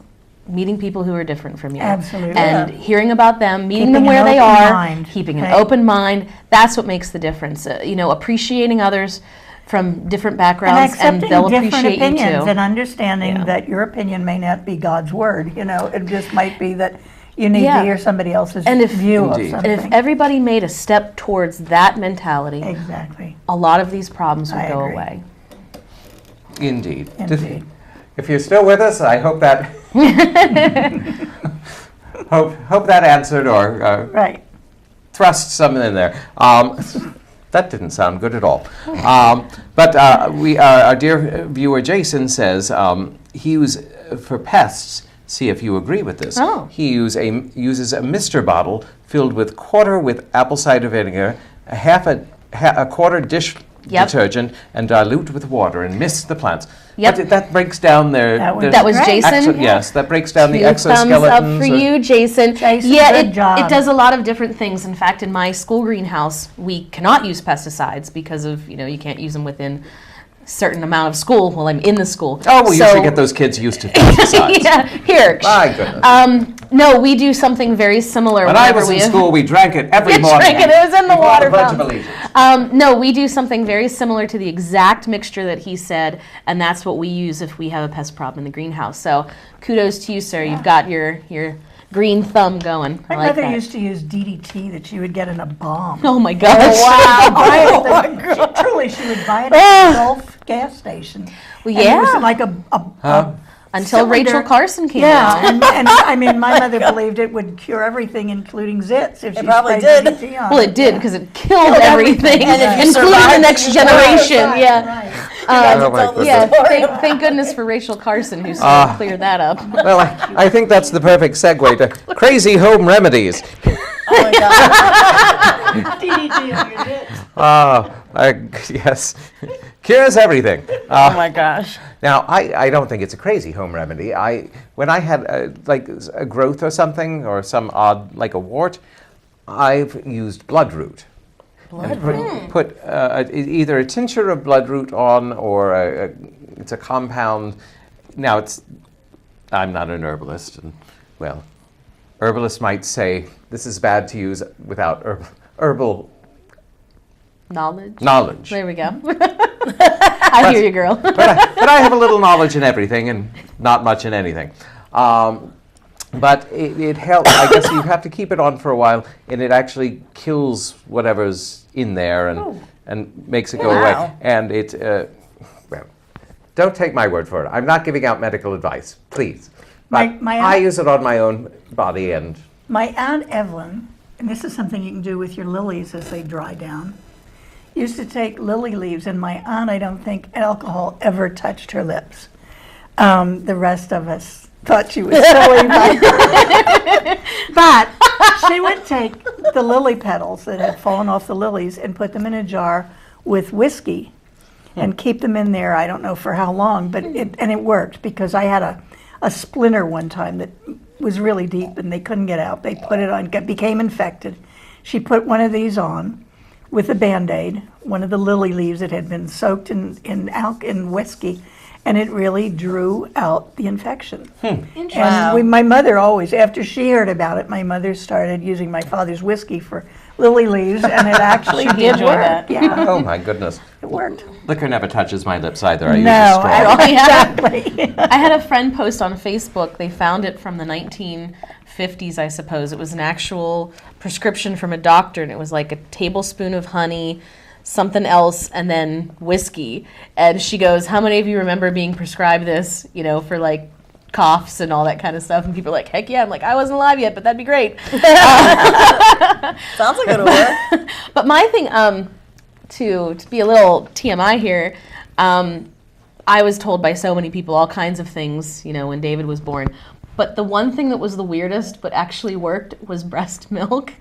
meeting people who are different from you. Absolutely. And hearing about them, meeting them where they are, keeping an open mind. That's what makes the difference. You know, appreciating others from different backgrounds, and they'll appreciate you too. And understanding that your opinion may not be God's word. You know, it just might be that you need to hear somebody else's view of something. And if everybody made a step towards that mentality, a lot of these problems would go away. Indeed. If you're still with us, I hope that hope that answered or thrust something in there. That didn't sound good at all. But our dear viewer Jason says he used for pests. See if you agree with this. He uses a Mr. bottle filled with quarter with apple cider vinegar, a quarter dish detergent, and dilute with water and mist the plants. But that breaks down their... That was Jason? Yes, that breaks down the exoskeletons. Thumbs up for you, Jason. It does a lot of different things. In fact, in my school greenhouse, we cannot use pesticides because of, you can't use them within a certain amount of school while I'm in the school. Oh, well, you should get those kids used to pesticides. Here. My goodness. No, we do something very similar. When I was in school, we drank it every morning. It was in the water fountain. No, we do something very similar to the exact mixture that he said, and that's what we use if we have a pest problem in the greenhouse. So kudos to you, sir. You've got your green thumb going. My mother used to use DDT that she would get in a bomb. Oh my gosh. Wow. She would buy it at the Gulf gas station. Well, and it was like until cylinder. Rachel Carson came out. And I mean, my mother believed it would cure everything, including zits. If she probably sprayed did. DDT on Well, it did because it killed everything, including the next generation. Thank goodness for Rachel Carson who sort of cleared that up. Well, I think that's the perfect segue to crazy home remedies. Oh my God. DDT on your zits. Yes. Cures everything. Oh my gosh. Now, I don't think it's a crazy home remedy. When I had like a growth or something, or some odd, like a wart, I've used bloodroot. Put either a tincture of bloodroot on, or it's a compound. Now, I'm not an herbalist, and well, herbalists might say this is bad to use without herbal knowledge. There we go. I hear you, girl. but I have a little knowledge in everything and not much in anything. But it helps. I guess you have to keep it on for a while, and it actually kills whatever's in there and makes it go away. And well, don't take my word for it. I'm not giving out medical advice, please. But I use it on my own body. And my Aunt Evelyn, and this is something you can do with your lilies as they dry down, used to take lily leaves, and my aunt, I don't think alcohol ever touched her lips. The rest of us thought she was silly. But she would take the lily petals that had fallen off the lilies and put them in a jar with whiskey and keep them in there, I don't know for how long, but it worked, because I had a splinter one time that was really deep and they couldn't get out. They put it on, became infected. She put one of these on with a Band-Aid, one of the lily leaves that had been soaked in whiskey, and it really drew out the infection. And my mother always, after she heard about it, my mother started using my father's whiskey for lily leaves, and it actually did enjoy work. that. Yeah, Oh my goodness. it worked. Liquor never touches my lips either. I use a No, straw. exactly. I had a friend post on Facebook. They found it from the 1950s, I suppose. It was an actual prescription from a doctor, and it was like a tablespoon of honey, something else, and then whiskey. And she goes, "How many of you remember being prescribed this, for like coughs and all that kind of stuff?" And people are like, "Heck yeah." I'm like, "I wasn't alive yet, but that'd be great." Sounds like it'll work. But my thing, to be a little TMI here, I was told by so many people all kinds of things, when David was born. But the one thing that was the weirdest but actually worked was breast milk.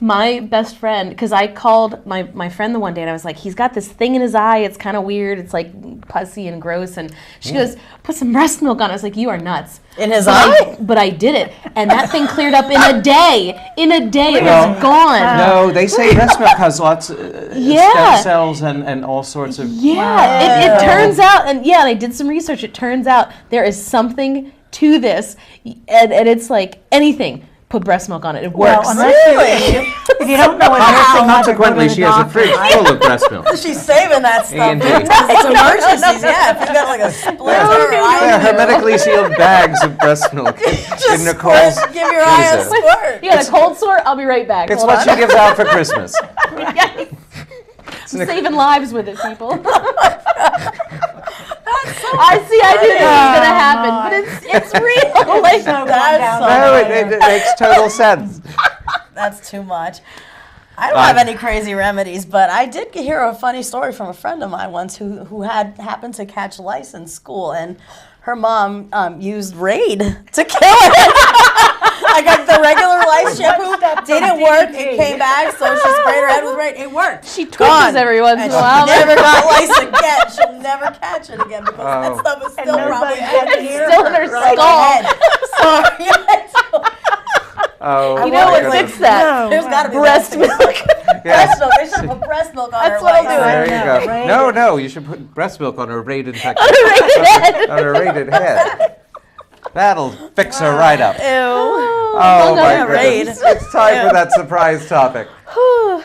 My best friend, because I called my friend the one day and I was like, "He's got this thing in his eye. It's kind of weird. It's like pussy and gross." And she goes, "Put some breast milk on it." I was like, "You are nuts." In his eye? But I did it. And that thing cleared up in a day. In a day, it No. was gone. No, they say breast milk has lots of Yeah. stem cells and all sorts of... Yeah, it turns out, and I did some research. It turns out there is something to this, and it's like anything. Put breast milk on it. It works. Well, if you don't know what nursing mother, go to Consequently, the she has a doctor. fridge full of breast milk. She's saving that stuff. Indeed. It's emergencies, yeah. If you've got like a splinter or Yeah, hermetically sealed bags of breast milk in Nicole's give your eye a freezer. squirt. You got a cold sore? I'll be right back. It's Hold what on. she gives out for Christmas. Saving lives with it, people. I knew this was gonna happen, but it's real. Like So that's No, it makes total sense. That's too much. I don't have any crazy remedies, but I did hear a funny story from a friend of mine once who happened to catch lice in school, and her mom used Raid to kill it. Like the regular lice shampoo didn't work. It came back, so she sprayed her head with Raid. It worked. She twitches every once in a while. She never got lice again. She'll never catch it again because that stuff is still probably Still in her skull. Sorry. Oh, You know my what goodness. fix that? There's got to be Breast milk. Breast milk. They should have put breast milk on her. That's what I'll do. There you go. Rated. No, you should put breast milk on her rated head. Rated On her rated head. That'll fix her right up. Ew. Oh my goodness. It's time for that surprise topic. Oh,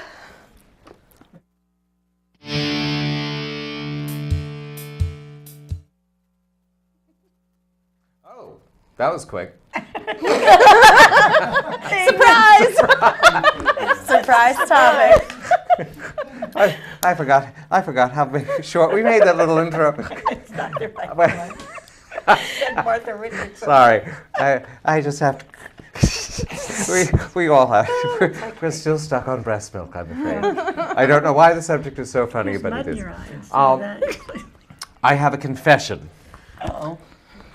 that was quick. Surprise topic. I forgot how short we made that little intro. Martha Richardson. Sorry, I just have to. we all have. We're still stuck on breast milk, I'm afraid. I don't know why the subject is so funny, but it is. I have a confession. Uh-oh.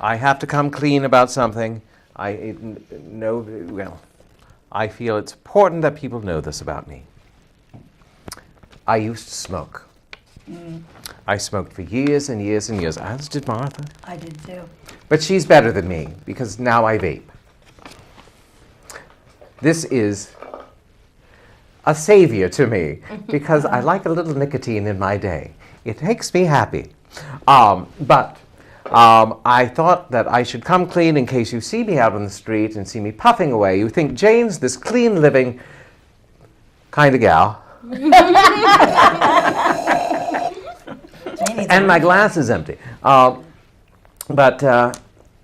I have to come clean about something. I feel it's important that people know this about me. I used to smoke. I smoked for years and years and years, as did Martha. I did too. But she's better than me because now I vape. This is a savior to me because I like a little nicotine in my day. It makes me happy. But I thought that I should come clean in case you see me out on the street and see me puffing away. You think Jane's this clean living kind of gal. And my glass is empty. But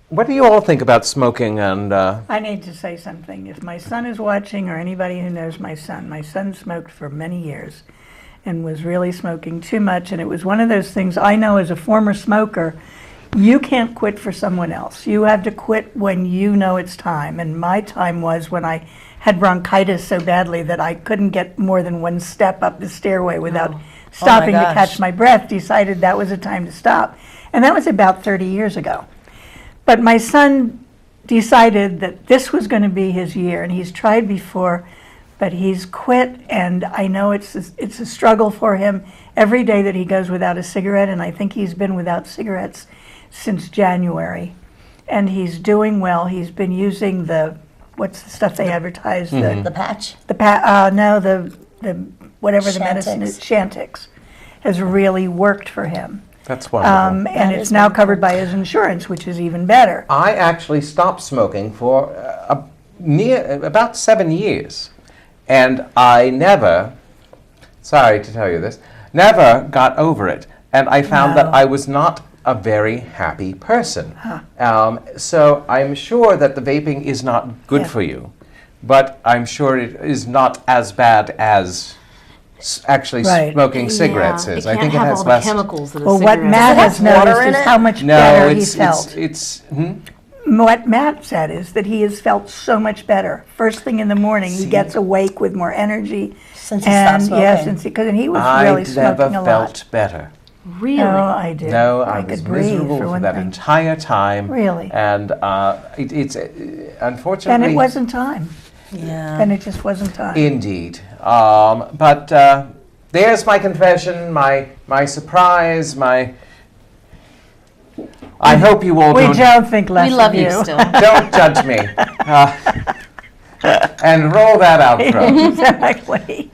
what do you all think about smoking and... I need to say something. If my son is watching, or anybody who knows my son smoked for many years and was really smoking too much. And it was one of those things I know as a former smoker, you can't quit for someone else. You have to quit when you know it's time. And my time was when I had bronchitis so badly that I couldn't get more than one step up the stairway without stopping to catch my breath, decided that was a time to stop. And that was about 30 years ago. But my son decided that this was going to be his year, and he's tried before, but he's quit, and I know it's a struggle for him every day that he goes without a cigarette, and I think he's been without cigarettes since January. And he's doing well. He's been using what's the stuff they advertise? The patch? No, the whatever the medicine is, Chantix, has really worked for him. That's wonderful. And it's now covered by his insurance, which is even better. I actually stopped smoking for about 7 years. And I never, sorry to tell you this, never got over it. And I found that I was not a very happy person. So I'm sure that the vaping is not good for you, but I'm sure it is not as bad as actually smoking cigarettes is. I think it has all less chemicals that Well, what Matt has noticed is how much better he felt. What Matt said is that he has felt so much better. First thing in the morning, he gets awake with more energy. Since he stopped smoking. Yeah, and he was really smoking a lot. I never felt better. Really? No, I did. No, I was could breathe miserable for that entire time. Really? And it's unfortunately... And it wasn't time. Yeah. And it just wasn't time. Indeed. But there's my confession, my surprise, my... I hope you all don't think less We love of you still. Don't judge me. And roll that outro. Exactly.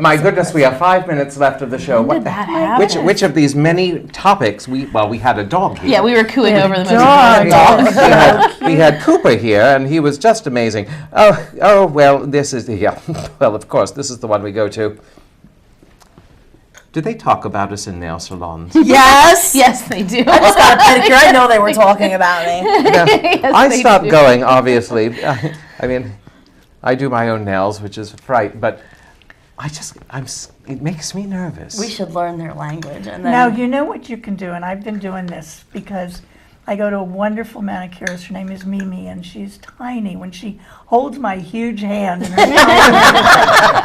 My goodness, we have 5 minutes left of the show. When did that happen? Which of these many topics? We had a dog here. Yeah, we were cooing over the most. We had Cooper here, and he was just amazing. Oh, well, this is well, of course, this is the one we go to. Do they talk about us in nail salons? Yes. Yes, they do. I just got a pedicure. I know they were talking about me. Yes, I stopped going, obviously. I mean, I do my own nails, which is a fright, but it makes me nervous. We should learn their language. And then Now, you know what you can do, and I've been doing this because I go to a wonderful manicurist. Her name is Mimi, and she's tiny. When she holds my huge hand in her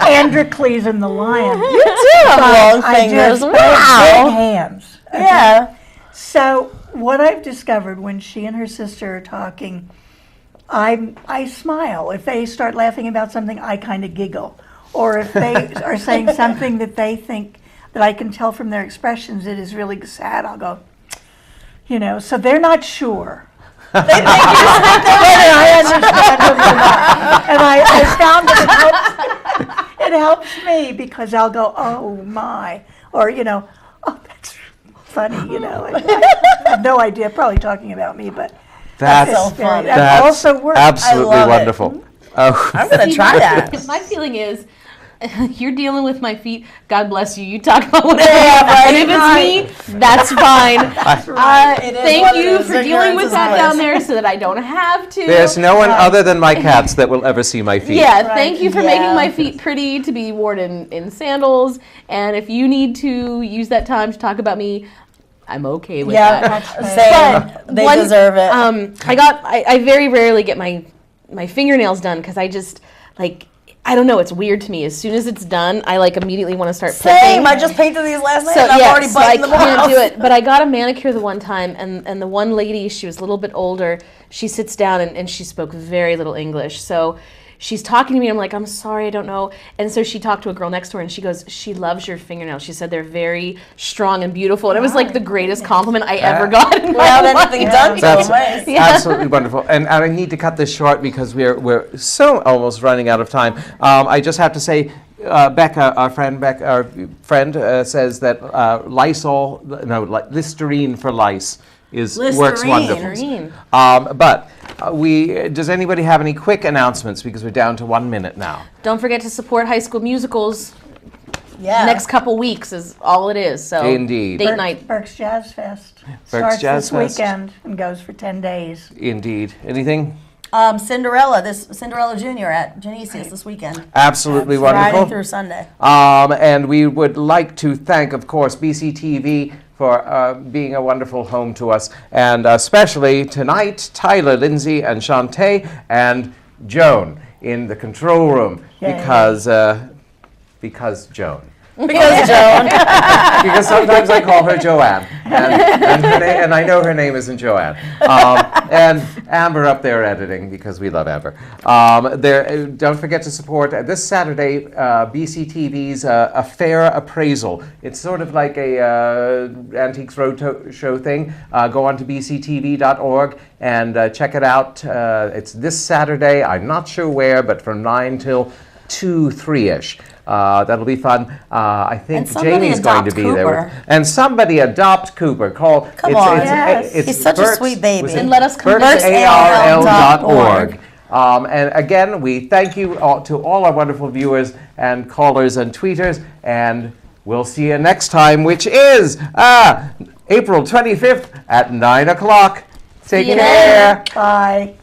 Androcles and the lion. You do have long fingers. Big hands. Okay? Yeah. So what I've discovered when she and her sister are talking, I smile. If they start laughing about something, I kind of giggle. Or if they are saying something that they think that I can tell from their expressions it is really sad, I'll go, so they're not sure. They think whether I understand them or not. And I found that it helps me because I'll go, oh my, or oh that's funny, I have no idea, probably talking about me, but that's so funny. That also works. Absolutely wonderful. Oh. I'm going to try that. My feeling is, you're dealing with my feet. God bless you. You talk about whatever. Right, and if it's me, that's fine. Thank you for dealing with that down there so that I don't have to. There's no one other than my cats that will ever see my feet. Yeah, thank you for making my feet pretty to be worn in sandals. And if you need to use that time to talk about me, I'm okay with that. Same. They deserve it. I very rarely get my fingernails done because I just I don't know. It's weird to me. As soon as it's done, I immediately want to start flipping. Same. I just painted these last night. And I'm already biting them off. I can't do it. But I got a manicure the one time, and the one lady, she was a little bit older. She sits down and she spoke very little English. So she's talking to me. I'm like, I'm sorry, I don't know. And so she talked to a girl next to her, and she goes, she loves your fingernails. She said they're very strong and beautiful. And it was the greatest compliment I ever got in my life. Anything done. That's absolutely wonderful. And I need to cut this short because we're so almost running out of time. I just have to say, Becca, our friend, says that Listerine for lice works wonderful. But does anybody have any quick announcements because we're down to 1 minute now? Don't forget to support High School Musicals. Yeah. Next couple weeks is all it is. So Indeed. Date night. Berks Jazz Fest starts Jazz this Fest. weekend and goes for 10 days. Indeed. Anything? Cinderella Junior at Genesius this weekend. Absolutely wonderful. Friday through Sunday. And we would like to thank, of course, BCTV for being a wonderful home to us, and especially tonight, Tyler, Lindsay, and Shantae, and Joan in the control room. Yay. Because Joan. Because Joan. Because sometimes I call her Joanne, and I know her name isn't Joanne. And Amber up there editing, because we love Amber. Don't forget to support this Saturday BCTV's a fair appraisal. It's sort of like a Antiques Roadshow thing. Go on to bctv.org and check it out. It's this Saturday. I'm not sure where, but from 9 till 2, 3-ish. That'll be fun. I think And somebody Jamie's going to adopt be Cooper. there. And somebody adopt Cooper. Come on. It's He's such a Berks- sweet baby. was it And let us convince BerksARL.org. And again, we thank you to all our wonderful viewers and callers and tweeters. And we'll see you next time, which is April 25th at 9 o'clock. Take care. Bye.